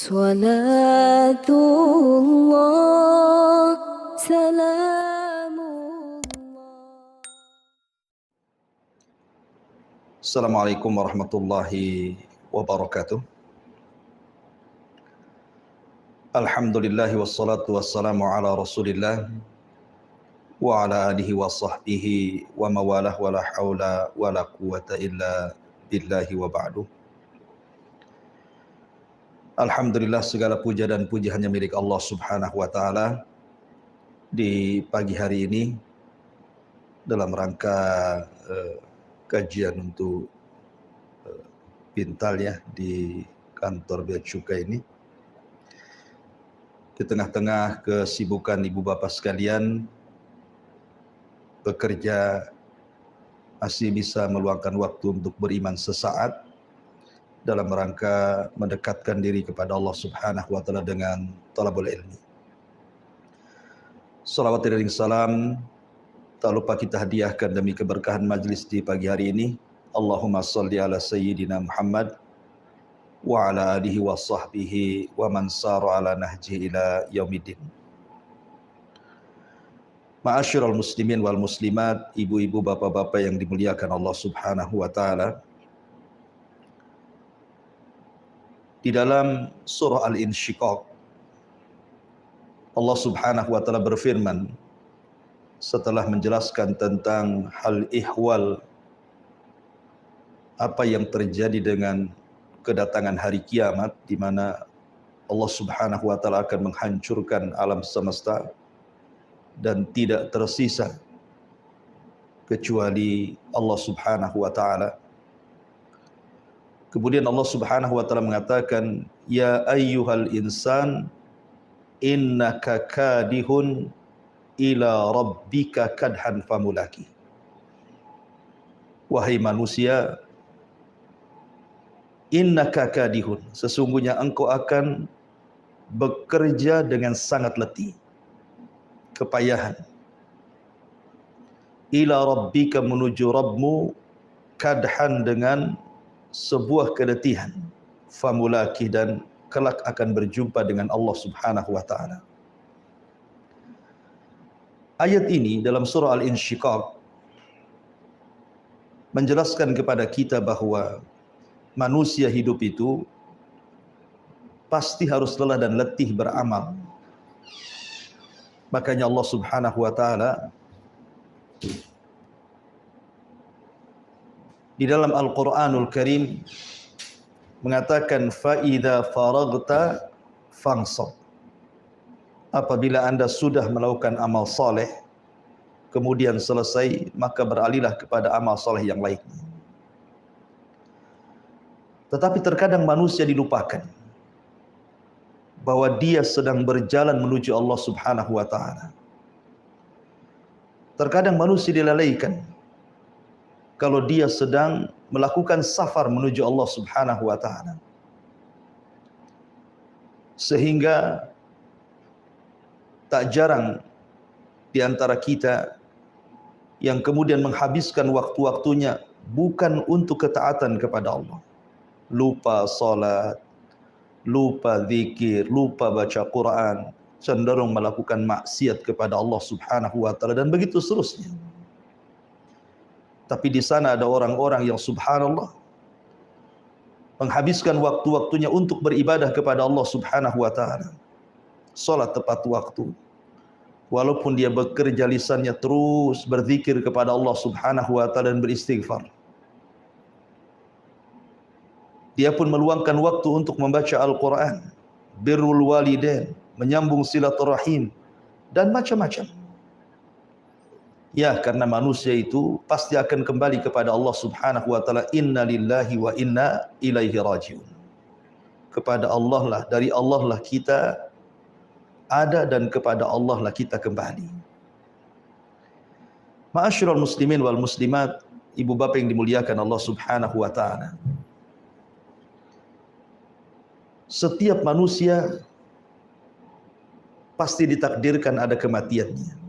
صلاة الله سلام الله. Assalamualaikum warahmatullahi wabarakatuh. Alhamdulillahi wassalatu wassalamu ala rasulillah wa ala alihi wa sahbihi wa mawalah wa la hawla wa la quwata illa billahi wa ba'du. Alhamdulillah, segala puja dan puji hanya milik Allah subhanahu wa ta'ala. Di pagi hari ini dalam rangka kajian untuk Pintal ya di kantor Bea Cukai ini, di tengah-tengah kesibukan ibu bapak sekalian bekerja, masih bisa meluangkan waktu untuk beriman sesaat dalam rangka mendekatkan diri kepada Allah subhanahu wa ta'ala dengan talabul ilmi. Salawat dan salam tak lupa kita hadiahkan demi keberkahan majlis di pagi hari ini. Allahumma salli ala sayyidina Muhammad wa ala alihi wa sahbihi wa man sara ala nahji ila yaumiddin. Ma'asyiral muslimin wal muslimat, ibu-ibu, bapak-bapak yang dimuliakan Allah subhanahu wa ta'ala. Di dalam surah Al-Insyiqaq, Allah subhanahu wa ta'ala berfirman setelah menjelaskan tentang hal ihwal, apa yang terjadi dengan kedatangan hari kiamat, di mana Allah subhanahu wa ta'ala akan menghancurkan alam semesta dan tidak tersisa kecuali Allah subhanahu wa ta'ala. Kemudian Allah subhanahu wa ta'ala mengatakan, ya ayyuhal insan innaka kadihun ila rabbika kadhan famulaki. Wahai manusia, innaka kadihun, sesungguhnya engkau akan bekerja dengan sangat letih, kepayahan. Ila rabbika, menuju Rabbmu, kadhan, dengan sebuah keletihan, famulaki, dan kelak akan berjumpa dengan Allah subhanahu wa ta'ala. Ayat ini dalam surah Al-Insyiqaq menjelaskan kepada kita bahwa manusia hidup itu pasti harus lelah dan letih beramal. Makanya Allah subhanahu wa ta'ala di dalam Al-Quranul Karim mengatakan, فَإِذَا فَرَغْتَ فَانْصَبْ, apabila anda sudah melakukan amal saleh, kemudian selesai, maka beralihlah kepada amal saleh yang lainnya. Tetapi terkadang manusia dilupakan bahwa dia sedang berjalan menuju Allah subhanahu wa ta'ala. Terkadang manusia dilalaikan kalau dia sedang melakukan safar menuju Allah subhanahu wa ta'ala, sehingga tak jarang di antara kita yang kemudian menghabiskan waktu-waktunya bukan untuk ketaatan kepada Allah. Lupa salat, lupa zikir, lupa baca Quran, cenderung melakukan maksiat kepada Allah subhanahu wa ta'ala, dan begitu seterusnya. Tapi di sana ada orang-orang yang subhanallah menghabiskan waktu-waktunya untuk beribadah kepada Allah subhanahu wa ta'ala. Salat tepat waktu, walaupun dia bekerja lisannya terus berzikir kepada Allah subhanahu wa ta'ala dan beristighfar. Dia pun meluangkan waktu untuk membaca Al-Quran, birrul walidain, menyambung silaturahim, dan macam-macam. Ya, karena manusia itu pasti akan kembali kepada Allah subhanahu wa ta'ala. Inna lillahi wa inna ilaihi rajiun. Kepada Allah lah, dari Allah lah kita ada, dan kepada Allah lah kita kembali. Ma'asyiral muslimin wal muslimat, ibu bapak yang dimuliakan Allah subhanahu wa ta'ala. Setiap manusia pasti ditakdirkan ada kematiannya.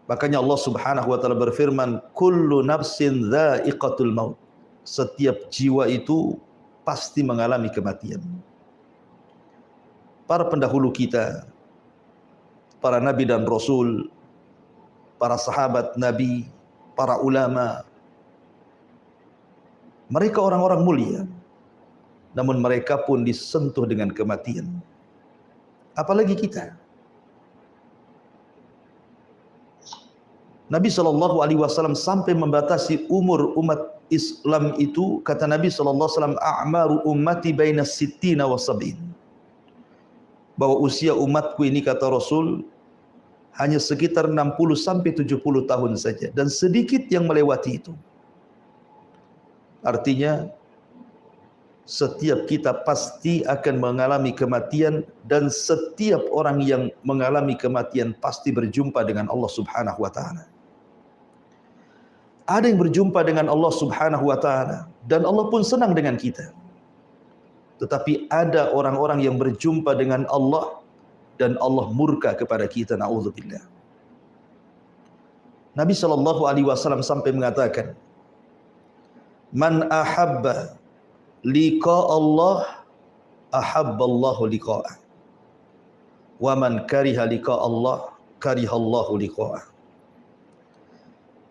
Makanya Allah subhanahu wa ta'ala berfirman, kullu nafsin dha'iqatul maut, setiap jiwa itu pasti mengalami kematian. para pendahulu kita, para nabi dan rasul, para sahabat nabi, para ulama. Mereka orang-orang mulia, namun mereka pun disentuh dengan kematian. Apalagi kita. Nabi SAW sampai membatasi umur umat Islam itu, kata Nabi SAW, a'maru ummati baina sittina wa sab'in. Bahwa usia umatku ini, kata Rasul, hanya sekitar 60 sampai 70 tahun saja, dan sedikit yang melewati itu. Artinya setiap kita pasti akan mengalami kematian, dan setiap orang yang mengalami kematian pasti berjumpa dengan Allah Subhanahu wa taala. Ada yang berjumpa dengan Allah Subhanahu wa taala dan Allah pun senang dengan kita. Tetapi ada orang-orang yang berjumpa dengan Allah dan Allah murka kepada kita, naudzubillah. Nabi SAW sampai mengatakan, man ahabba liqa Allah ahabballahu liqa'ah, wa man kariha liqa Allah karihallahu liqa'ah.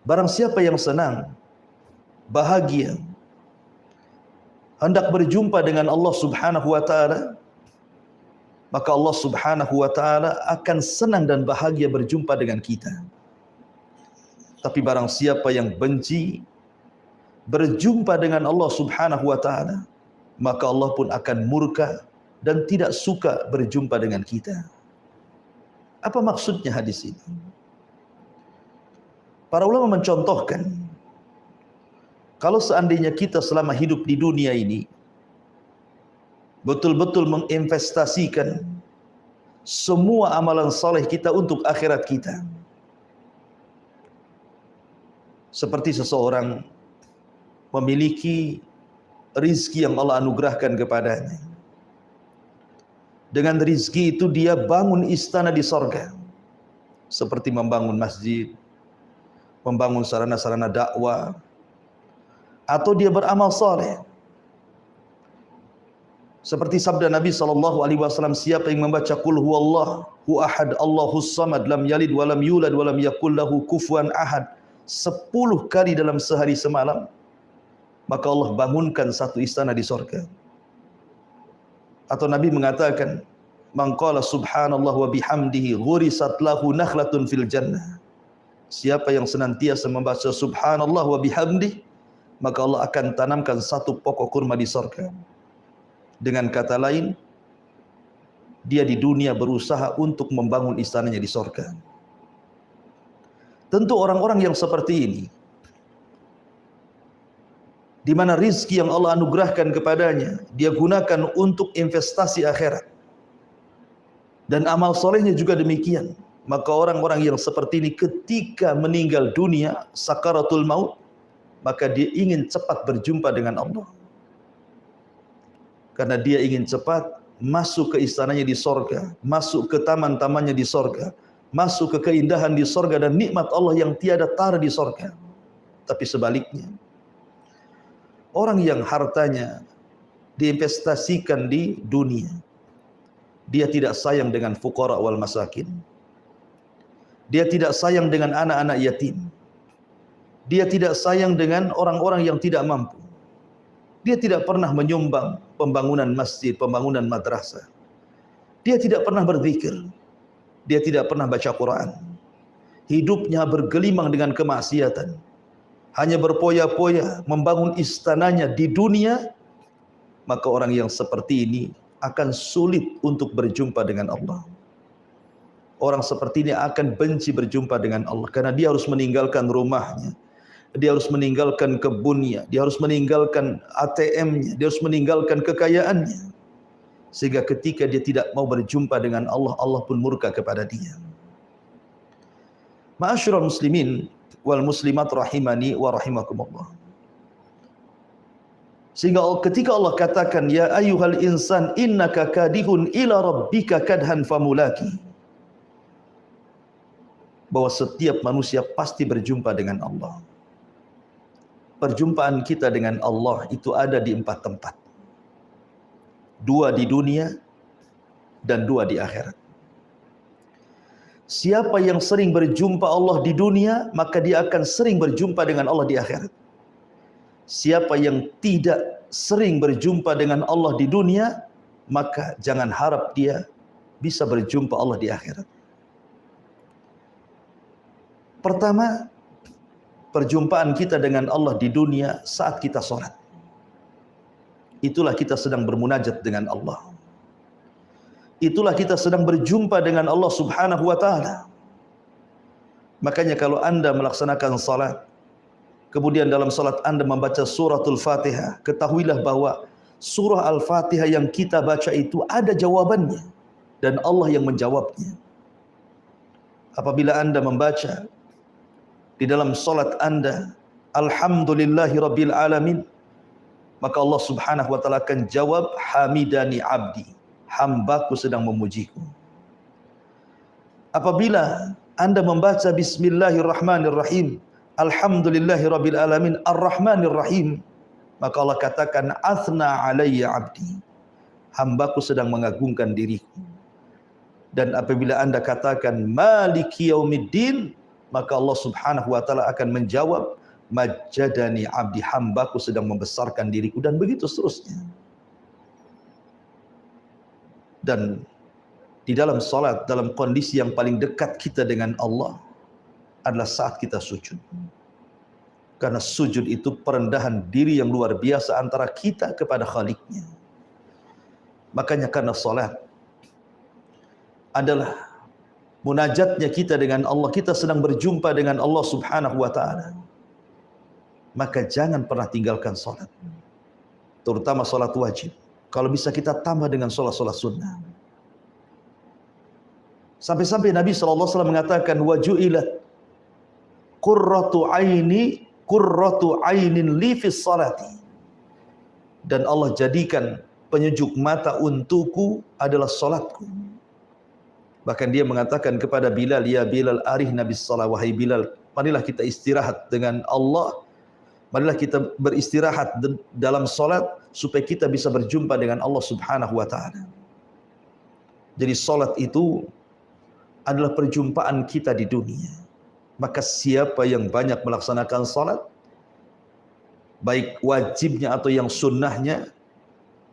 Barang siapa yang senang, bahagia, hendak berjumpa dengan Allah Subhanahu wa taala, maka Allah Subhanahu wa taala akan senang dan bahagia berjumpa dengan kita. Tapi barang siapa yang benci berjumpa dengan Allah Subhanahu wa taala, maka Allah pun akan murka dan tidak suka berjumpa dengan kita. Apa maksudnya hadis ini? Para ulama mencontohkan, kalau seandainya kita selama hidup di dunia ini betul-betul menginvestasikan semua amalan saleh kita untuk akhirat kita, seperti seseorang memiliki rizki yang Allah anugerahkan kepadanya. Dengan rizki itu dia bangun istana di sorga, seperti membangun masjid, membangun sarana-sarana dakwah, atau dia beramal saleh. Seperti sabda Nabi SAW, siapa yang membaca qul huwallahu ahad Allahus samad lam yalid walam yulad walam yakul lahu kufuwan ahad 10 kali dalam sehari semalam, maka Allah bangunkan satu istana di sorga. Atau Nabi mengatakan, man qala subhanallah wa bihamdihi ghurisat lahu nakhlatun fil jannah. Siapa yang senantiasa membaca subhanallah wa bihamdih, maka Allah akan tanamkan satu pokok kurma di sorga. Dengan kata lain, dia di dunia berusaha untuk membangun istananya di sorga. Tentu orang-orang yang seperti ini, di mana rizki yang Allah anugerahkan kepadanya, dia gunakan untuk investasi akhirat, dan amal solehnya juga demikian. Maka orang-orang yang seperti ini ketika meninggal dunia, sakaratul maut, maka dia ingin cepat berjumpa dengan Allah. Karena dia ingin cepat masuk ke istananya di sorga, masuk ke taman-tamannya di sorga, masuk ke keindahan di sorga dan nikmat Allah yang tiada tara di sorga. Tapi sebaliknya, orang yang hartanya diinvestasikan di dunia, dia tidak sayang dengan fuqara wal masakin. Dia tidak sayang dengan anak-anak yatim. Dia tidak sayang dengan orang-orang yang tidak mampu. Dia tidak pernah menyumbang pembangunan masjid, pembangunan madrasah. Dia tidak pernah berzikir. Dia tidak pernah baca Quran. Hidupnya bergelimang dengan kemaksiatan. Hanya berpoya-poya membangun istananya di dunia. Maka orang yang seperti ini akan sulit untuk berjumpa dengan Allah. Orang seperti ini akan benci berjumpa dengan Allah, karena dia harus meninggalkan rumahnya, dia harus meninggalkan kebunnya, dia harus meninggalkan ATM-nya, dia harus meninggalkan kekayaannya. Sehingga ketika dia tidak mau berjumpa dengan Allah, Allah pun murka kepada dia. Ma'asyiral muslimin wal muslimat rahimani wa rahimakumullah. Sehingga ketika Allah katakan, ya ayyuhal insan innaka kadihun ila rabbika kadhan famulaki, bahwa setiap manusia pasti berjumpa dengan Allah. Perjumpaan kita dengan Allah itu ada di 4 tempat. 2 di dunia, dan 2 di akhirat. Siapa yang sering berjumpa Allah di dunia, maka dia akan sering berjumpa dengan Allah di akhirat. Siapa yang tidak sering berjumpa dengan Allah di dunia, maka jangan harap dia bisa berjumpa Allah di akhirat. Pertama, perjumpaan kita dengan Allah di dunia saat kita sholat. Itulah kita sedang bermunajat dengan Allah. Itulah kita sedang berjumpa dengan Allah Subhanahu wa ta'ala. Makanya kalau Anda melaksanakan salat, kemudian dalam salat Anda membaca suratul Fatihah, ketahuilah bahwa surah Al-Fatihah yang kita baca itu ada jawabannya, dan Allah yang menjawabnya. Apabila Anda membaca di dalam salat Anda, Alhamdulillahi Rabbil Alamin, maka Allah Subhanahu wa ta'ala akan jawab, Hamidani abdi, hambaku sedang memujiku. Apabila Anda membaca Bismillahirrahmanirrahim, Alhamdulillahi Rabbil Alamin, Ar-Rahmanirrahim, maka Allah katakan, Athna alayya abdi, hambaku sedang mengagungkan diriku. Dan apabila Anda katakan Maliki Yaumiddin, maka Allah Subhanahu wa ta'ala akan menjawab, Majjadani abdi, hambaku sedang membesarkan diriku, dan begitu seterusnya. Dan di dalam salat, dalam kondisi yang paling dekat kita dengan Allah adalah saat kita sujud. Karena sujud itu perendahan diri yang luar biasa antara kita kepada Khaliknya. Makanya karena salat adalah munajatnya kita dengan Allah, kita sedang berjumpa dengan Allah Subhanahu wa ta'ala, maka jangan pernah tinggalkan salat, terutama salat wajib. Kalau bisa kita tambah dengan salat-salat sunnah. Sampai-sampai Nabi SAW mengatakan, waju'ilat qurratu ainin li fis salati, dan Allah jadikan penyejuk mata untukku adalah salatku. Bahkan dia mengatakan kepada Bilal, ya Bilal arihna bis salat, wahai Bilal, marilah kita istirahat dengan Allah, marilah kita beristirahat dalam salat supaya kita bisa berjumpa dengan Allah Subhanahu wa ta'ala. Jadi salat itu adalah perjumpaan kita di dunia. Maka siapa yang banyak melaksanakan salat, baik wajibnya atau yang sunnahnya,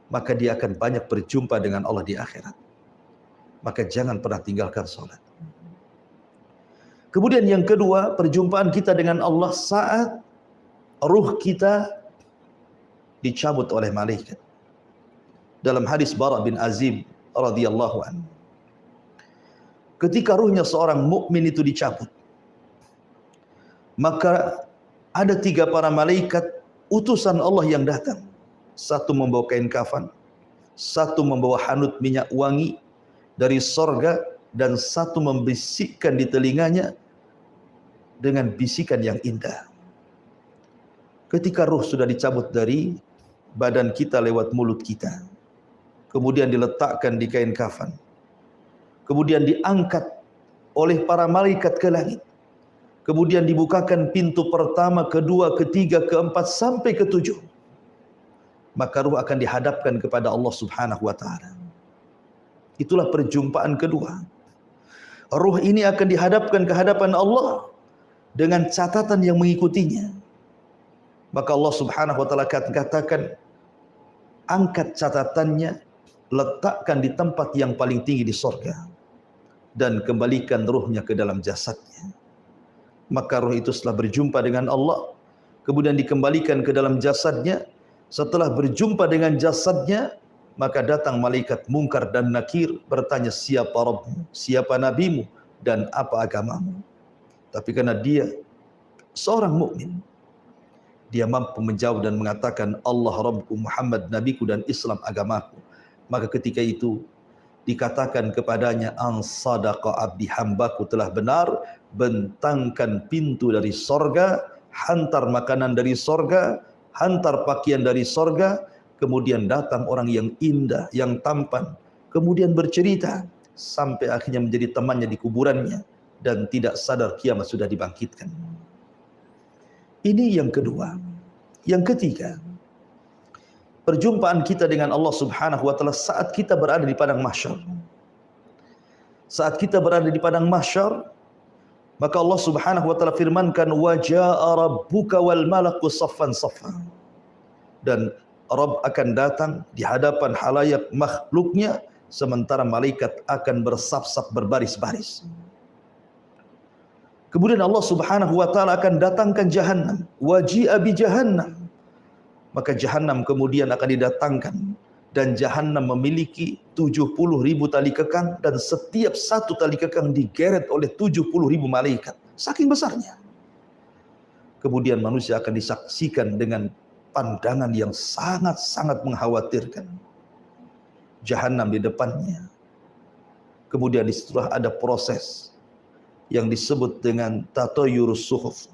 maka dia akan banyak berjumpa dengan Allah di akhirat. Maka jangan pernah tinggalkan salat. Kemudian yang kedua, perjumpaan kita dengan Allah saat ruh kita dicabut oleh malaikat. Dalam hadis Bara bin Azib radhiyallahu anhu, ketika ruhnya seorang mukmin itu dicabut, maka ada 3 para malaikat utusan Allah yang datang. Satu membawa kain kafan, satu membawa hanut minyak wangi dari sorga, dan satu membisikkan di telinganya dengan bisikan yang indah. Ketika ruh sudah dicabut dari badan kita lewat mulut kita, kemudian diletakkan di kain kafan, kemudian diangkat oleh para malaikat ke langit, kemudian dibukakan pintu pertama, kedua, ketiga, keempat, sampai ketujuh, maka ruh akan dihadapkan kepada Allah Subhanahu wa ta'ala. Itulah perjumpaan kedua. Ruh ini akan dihadapkan ke hadapan Allah dengan catatan yang mengikutinya. Maka Allah Subhanahu wa ta'ala katakan, angkat catatannya, letakkan di tempat yang paling tinggi di surga, dan kembalikan ruhnya ke dalam jasadnya. Maka ruh itu setelah berjumpa dengan Allah, kemudian dikembalikan ke dalam jasadnya. Setelah berjumpa dengan jasadnya, maka datang malaikat Munkar dan Nakir bertanya, siapa Rabbmu, siapa Nabimu, dan apa agamamu. Tapi karena dia seorang mukmin, dia mampu menjawab dan mengatakan, Allah Rabbku, Muhammad Nabiku, dan Islam agamaku. Maka ketika itu dikatakan kepadanya, an sadaqa abdi, hambaku telah benar, bentangkan pintu dari sorga, hantar makanan dari sorga, hantar pakaian dari sorga. Kemudian datang orang yang indah, yang tampan, kemudian bercerita sampai akhirnya menjadi temannya di kuburannya, dan tidak sadar kiamat sudah dibangkitkan. Ini yang kedua. Yang ketiga, perjumpaan kita dengan Allah Subhanahu wa ta'ala saat kita berada di padang mahsyar. Saat kita berada di padang mahsyar, maka Allah Subhanahu wa taala firmankan, wa jaa rabbuka wal malaku saffan saffa. Dan Rabb akan datang di hadapan halayak makhluknya, sementara malaikat akan bersaf-saf berbaris-baris. Kemudian Allah Subhanahu wa taala akan datangkan Jahannam, waji'a bi Jahannam. Maka Jahannam kemudian akan didatangkan, dan Jahannam memiliki 70.000 tali kekang, dan setiap satu tali kekang digeret oleh 70.000 malaikat, saking besarnya. Kemudian manusia akan disaksikan dengan pandangan yang sangat-sangat mengkhawatirkan. Jahannam di depannya. Kemudian disitulah ada proses yang disebut dengan tatoyurus suhuf,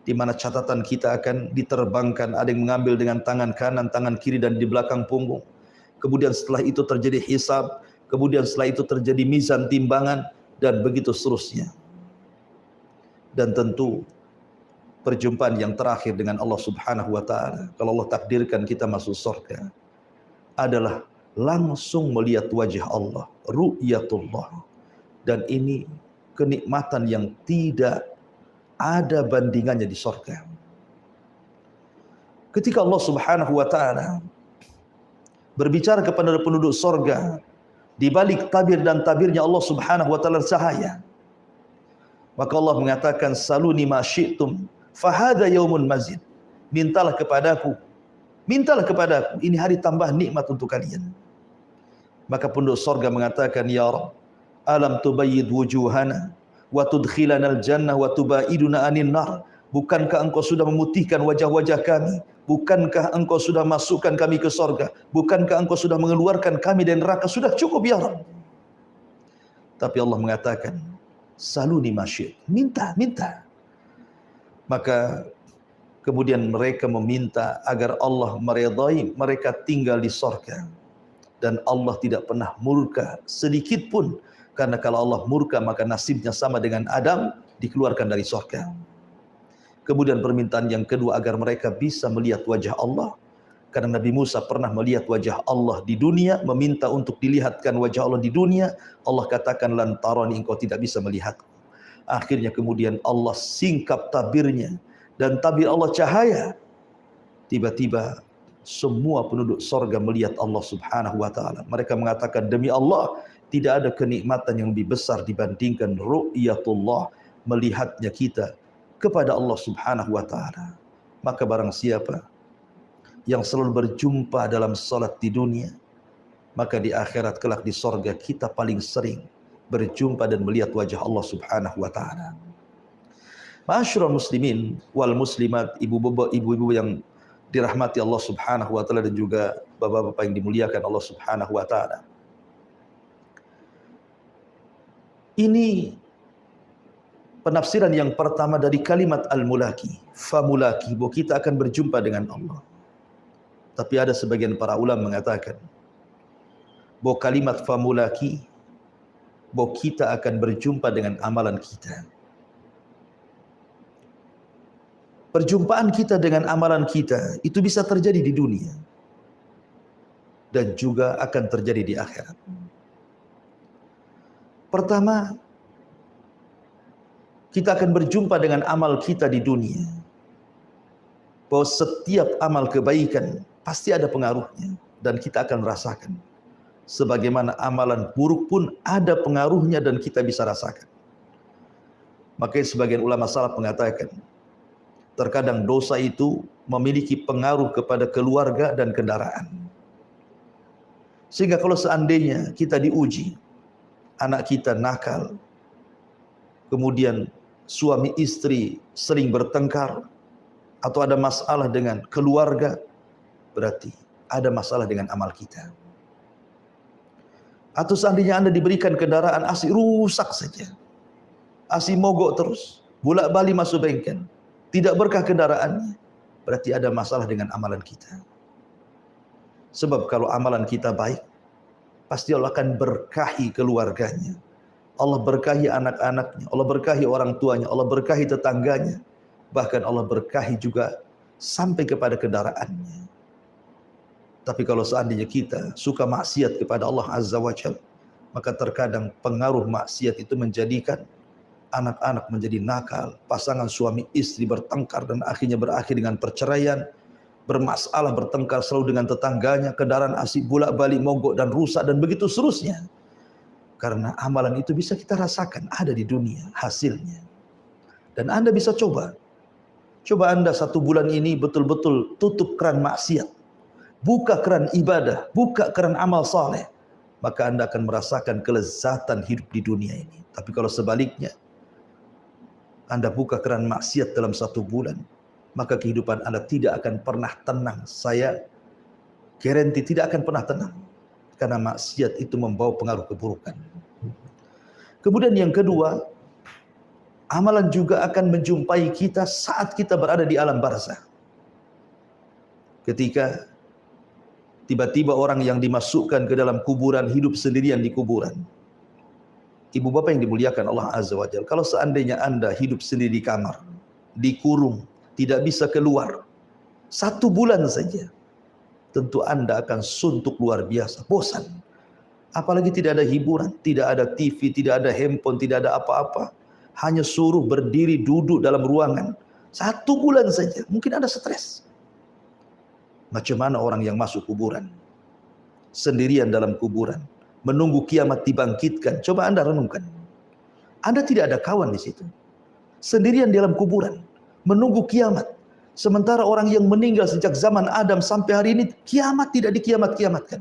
di mana catatan kita akan diterbangkan, ada yang mengambil dengan tangan kanan, tangan kiri, dan di belakang punggung. Kemudian setelah itu terjadi hisab, kemudian setelah itu terjadi mizan timbangan, dan begitu seterusnya. Dan tentu perjumpaan yang terakhir dengan Allah Subhanahu wa taala, kalau Allah takdirkan kita masuk surga, adalah langsung melihat wajah Allah, ru'yatullah. Dan ini kenikmatan yang tidak ada bandingannya di surga. Ketika Allah Subhanahu wa taala berbicara kepada penduduk surga, di balik tabir dan tabirnya Allah Subhanahu wa taala cahaya, maka Allah mengatakan, saluni ma syi'tum fahadha yaumun mazid. Mintalah kepadaku, ini hari tambah nikmat untuk kalian. Maka penduduk surga mengatakan, ya Rabb, alam tubayyid wujuhana wa tudkhilana al-jannah wa tubaiduna anin nar. Bukankah engkau sudah memutihkan wajah-wajah kami? Bukankah engkau sudah masukkan kami ke surga? Bukankah engkau sudah mengeluarkan kami dari neraka? Sudah cukup ya Rabb. Tapi Allah mengatakan, saluni masyid, minta. Maka kemudian mereka meminta agar Allah meridai mereka tinggal di surga. Dan Allah tidak pernah murka sedikit pun, karena kalau Allah murka maka nasibnya sama dengan Adam, dikeluarkan dari surga. Kemudian permintaan yang kedua, agar mereka bisa melihat wajah Allah, karena Nabi Musa pernah melihat wajah Allah di dunia, meminta untuk dilihatkan wajah Allah di dunia. Allah katakan, lan tarani, engkau tidak bisa melihatku. Akhirnya kemudian Allah singkap tabirnya, dan tabir Allah cahaya. Tiba-tiba semua penduduk surga melihat Allah Subhanahu wa taala. Mereka mengatakan, demi Allah, tidak ada kenikmatan yang lebih besar dibandingkan ru'yatullah, melihatnya kita kepada Allah Subhanahu wa taala. Maka barang siapa yang selalu berjumpa dalam salat di dunia, maka di akhirat kelak di surga kita paling sering berjumpa dan melihat wajah Allah Subhanahu wa taala. Ma'asyiral muslimin wal muslimat, ibu-ibu yang dirahmati Allah Subhanahu wa taala, dan juga bapak-bapak yang dimuliakan Allah Subhanahu wa taala. Ini penafsiran yang pertama dari kalimat al-mulaki, famulaki, bahwa kita akan berjumpa dengan Allah. Tapi ada sebagian para ulama mengatakan bahwa kalimat famulaki, bahwa kita akan berjumpa dengan amalan kita. Perjumpaan kita dengan amalan kita itu bisa terjadi di dunia dan juga akan terjadi di akhirat. Pertama, kita akan berjumpa dengan amal kita di dunia. Bahwa setiap amal kebaikan pasti ada pengaruhnya, dan kita akan rasakan. Sebagaimana amalan buruk pun ada pengaruhnya dan kita bisa rasakan. Makanya sebagian ulama salaf mengatakan, terkadang dosa itu memiliki pengaruh kepada keluarga dan kendaraan. Sehingga kalau seandainya kita diuji, anak kita nakal, kemudian suami istri sering bertengkar, atau ada masalah dengan keluarga, berarti ada masalah dengan amal kita. Atau seandainya Anda diberikan kendaraan asli rusak saja, asli mogok terus, bolak-balik masuk bengkel, tidak berkah kendaraannya, berarti ada masalah dengan amalan kita. Sebab kalau amalan kita baik, pasti Allah akan berkahi keluarganya, Allah berkahi anak-anaknya, Allah berkahi orang tuanya, Allah berkahi tetangganya, bahkan Allah berkahi juga sampai kepada kendaraannya. Tapi kalau seandainya kita suka maksiat kepada Allah Azza wa Jalla, maka terkadang pengaruh maksiat itu menjadikan anak-anak menjadi nakal, pasangan suami istri bertengkar dan akhirnya berakhir dengan perceraian, bermasalah, bertengkar selalu dengan tetangganya, kendaraan asik bolak-balik mogok dan rusak dan begitu seterusnya. Karena amalan itu bisa kita rasakan ada di dunia hasilnya. Dan Anda bisa coba. Coba Anda 1 bulan ini betul-betul tutup keran maksiat. Buka keran ibadah, buka keran amal saleh. Maka Anda akan merasakan kelezatan hidup di dunia ini. Tapi kalau sebaliknya, Anda buka keran maksiat dalam 1 bulan, maka kehidupan Anda tidak akan pernah tenang. Saya garanti tidak akan pernah tenang. Karena maksiat itu membawa pengaruh keburukan. Kemudian yang kedua, amalan juga akan menjumpai kita saat kita berada di alam barzah. Ketika tiba-tiba orang yang dimasukkan ke dalam kuburan hidup sendirian di kuburan. Ibu bapak yang dimuliakan Allah Azza wa Jalla, kalau seandainya Anda hidup sendiri di kamar, dikurung, tidak bisa keluar 1 bulan saja, tentu Anda akan suntuk luar biasa, bosan. Apalagi tidak ada hiburan, tidak ada TV, tidak ada handphone, tidak ada apa-apa. Hanya suruh berdiri duduk dalam ruangan 1 bulan saja, mungkin Anda stres. Macam mana orang yang masuk kuburan, sendirian dalam kuburan, menunggu kiamat dibangkitkan? Coba Anda renungkan. Anda tidak ada kawan di situ, sendirian di dalam kuburan, menunggu kiamat. Sementara orang yang meninggal sejak zaman Adam sampai hari ini, kiamat tidak dikiamat-kiamatkan.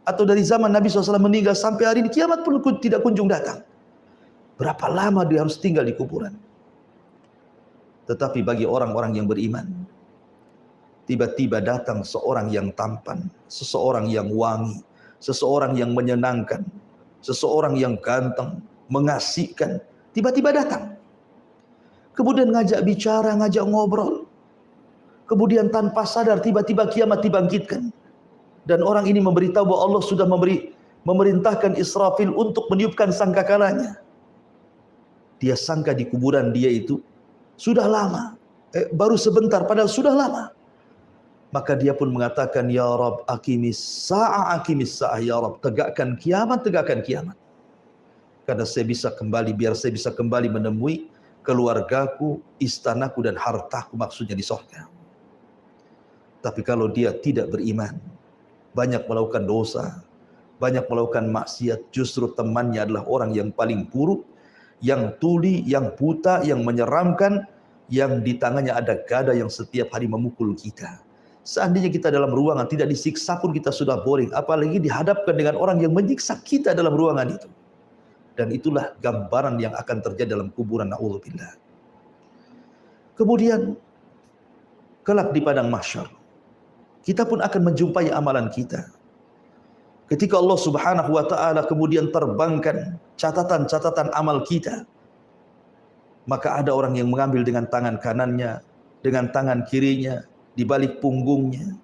Atau dari zaman Nabi SAW meninggal sampai hari ini, kiamat pun tidak kunjung datang. Berapa lama dia harus tinggal di kuburan? Tetapi bagi orang-orang yang beriman, tiba-tiba datang seorang yang tampan, seseorang yang wangi, seseorang yang menyenangkan, seseorang yang ganteng, mengasihkan, tiba-tiba datang. Kemudian ngajak bicara, ngajak ngobrol. Kemudian tanpa sadar tiba-tiba kiamat dibangkitkan. Dan orang ini memberitahu bahwa Allah sudah memerintahkan Israfil untuk meniupkan sangkakalanya. Dia sangka di kuburan dia itu sudah lama, baru sebentar, padahal sudah lama. Maka dia pun mengatakan, Ya Rabb, aqimis sa'ah, ya Rabb, tegakkan kiamat, tegakkan kiamat. Karena saya bisa kembali, biar saya bisa kembali menemui keluargaku, istanaku, dan hartaku, maksudnya di surga. Tapi kalau dia tidak beriman, banyak melakukan dosa, banyak melakukan maksiat, justru temannya adalah orang yang paling buruk, yang tuli, yang buta, yang menyeramkan, yang di tangannya ada gada yang setiap hari memukul kita. Seandainya kita dalam ruangan tidak disiksa pun kita sudah boring, apalagi dihadapkan dengan orang yang menyiksa kita dalam ruangan itu. Dan itulah gambaran yang akan terjadi dalam kuburan, na'udzubillah. Kemudian kelak di padang mahsyar, kita pun akan menjumpai amalan kita. Ketika Allah Subhanahu wa taala kemudian terbangkan catatan-catatan amal kita, maka ada orang yang mengambil dengan tangan kanannya, dengan tangan kirinya, di balik punggungnya.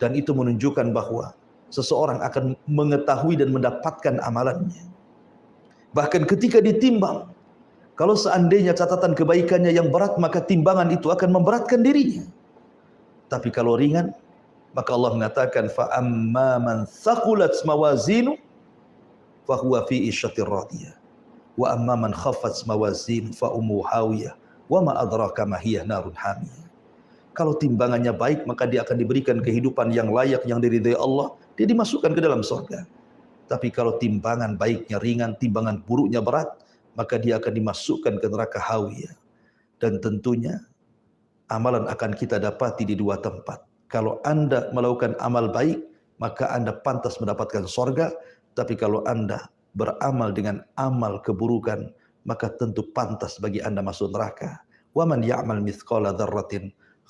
Dan itu menunjukkan bahwa seseorang akan mengetahui dan mendapatkan amalannya. Bahkan ketika ditimbang, kalau seandainya catatan kebaikannya yang berat, maka timbangan itu akan memberatkan dirinya. Tapi kalau ringan, maka Allah mengatakan, فَأَمَّا مَنْ ثَقُلَتْ مَوَازِينُ فَهُوَ فِي عِيشَةٍ رَاضِيَةٍ وَأَمَّا مَنْ خَفَّتْ مَوَازِينُ فَأُمُّهُ هَاوِيَةٌ وَمَا أَدْرَاكَ مَا هِيَ نَارٌ حَامِيَةٌ. Kalau timbangannya baik, maka dia akan diberikan kehidupan yang layak, yang diridhai Allah, dia dimasukkan ke dalam surga. Tapi kalau timbangan baiknya ringan, timbangan buruknya berat, maka dia akan dimasukkan ke neraka hawiyah. Dan tentunya amalan akan kita dapati di 2 tempat. Kalau Anda melakukan amal baik, maka Anda pantas mendapatkan surga. Tapi kalau Anda beramal dengan amal keburukan, maka tentu pantas bagi Anda masuk neraka. وَمَنْ يَعْمَلْ مِثْقَالَ ذَرَّةٍ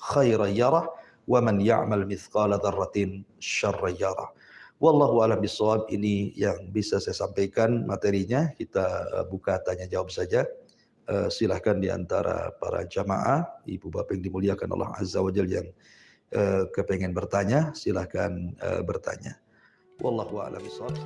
خَيْرًا يَرَهُ وَمَنْ يَعْمَلْ مِثْقَالَ ذَرَّةٍ شَرًّا يَرَهُ. Wallahu a'lam bishawab. Ini yang bisa saya sampaikan materinya. Kita buka tanya jawab saja. Silahkan di antara para jamaah, ibu bapak yang dimuliakan Allah Azza wa Jalla yang kepengen bertanya, silahkan bertanya. Wallahu a'lam bishawab.